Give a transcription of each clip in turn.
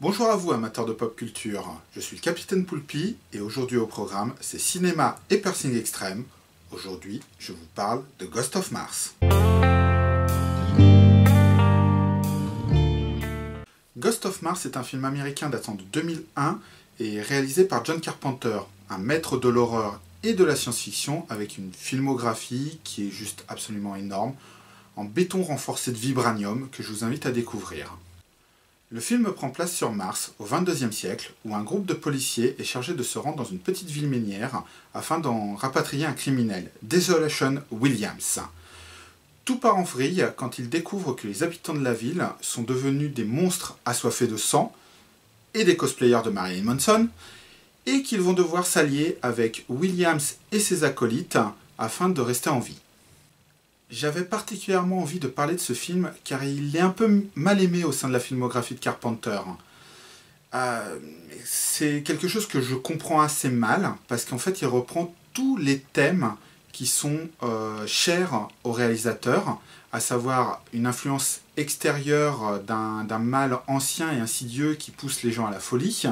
Bonjour à vous amateurs de pop culture, je suis le Capitaine Poulpi et aujourd'hui au programme c'est cinéma et piercing extrême. Aujourd'hui je vous parle de Ghost of Mars. Ghost of Mars est un film américain datant de 2001 et réalisé par John Carpenter, un maître de l'horreur et de la science-fiction avec une filmographie qui est juste absolument énorme, en béton renforcé de vibranium que je vous invite à découvrir. Le film prend place sur Mars, au XXIe siècle, où un groupe de policiers est chargé de se rendre dans une petite ville minière afin d'en rapatrier un criminel, Desolation Williams. Tout part en vrille quand ils découvrent que les habitants de la ville sont devenus des monstres assoiffés de sang et des cosplayers de Marilyn Manson, et qu'ils vont devoir s'allier avec Williams et ses acolytes afin de rester en vie. J'avais particulièrement envie de parler de ce film car il est un peu mal aimé au sein de la filmographie de Carpenter. C'est quelque chose que je comprends assez mal parce qu'en fait il reprend tous les thèmes qui sont chers au réalisateur, à savoir une influence extérieure d'un mal ancien et insidieux qui pousse les gens à la folie,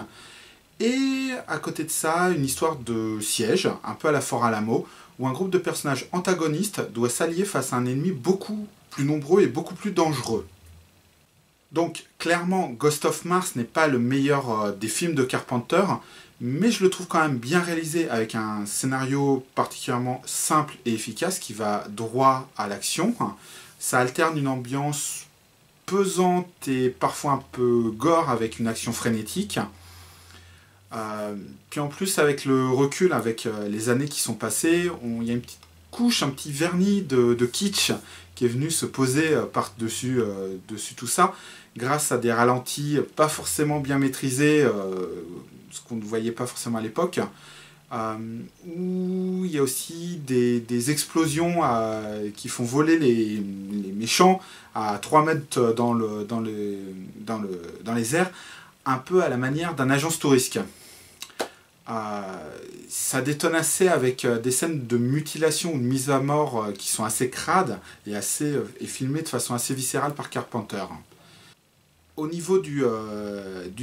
et à côté de ça une histoire de siège, un peu à la Fort Alamo, où un groupe de personnages antagonistes doit s'allier face à un ennemi beaucoup plus nombreux et beaucoup plus dangereux. Donc clairement, Ghost of Mars n'est pas le meilleur des films de Carpenter, mais je le trouve quand même bien réalisé avec un scénario particulièrement simple et efficace qui va droit à l'action. Ça alterne une ambiance pesante et parfois un peu gore avec une action frénétique. Puis en plus avec le recul, avec les années qui sont passées, il y a une petite couche, un petit vernis de kitsch qui est venu se poser par-dessus dessus tout ça, grâce à des ralentis pas forcément bien maîtrisés, ce qu'on ne voyait pas forcément à l'époque, où il y a aussi des explosions qui font voler les méchants à 3 mètres dans les airs, un peu à la manière d'un agent touriste. Ça détonne assez avec des scènes de mutilation ou de mise à mort qui sont assez crades et filmées de façon assez viscérale par Carpenter. Au niveau du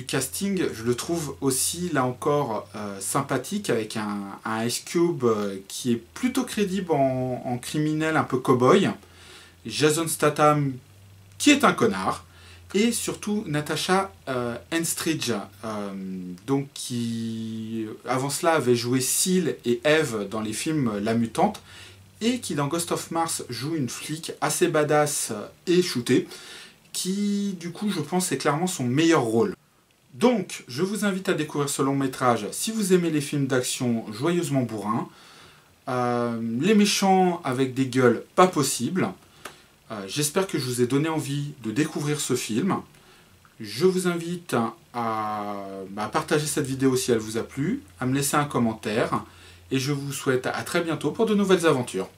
casting, je le trouve aussi, là encore, sympathique, avec un Ice Cube qui est plutôt crédible en criminel un peu cow-boy, Jason Statham qui est un connard, et surtout Natasha Henstridge, donc qui avant cela avait joué Seal et Eve dans les films La Mutante, et qui dans Ghost of Mars joue une flic assez badass et shootée, qui du coup je pense est clairement son meilleur rôle. Donc je vous invite à découvrir ce long métrage si vous aimez les films d'action joyeusement bourrins, les méchants avec des gueules pas possibles. J'espère que je vous ai donné envie de découvrir ce film. Je vous invite à partager cette vidéo si elle vous a plu, à me laisser un commentaire, et je vous souhaite à très bientôt pour de nouvelles aventures.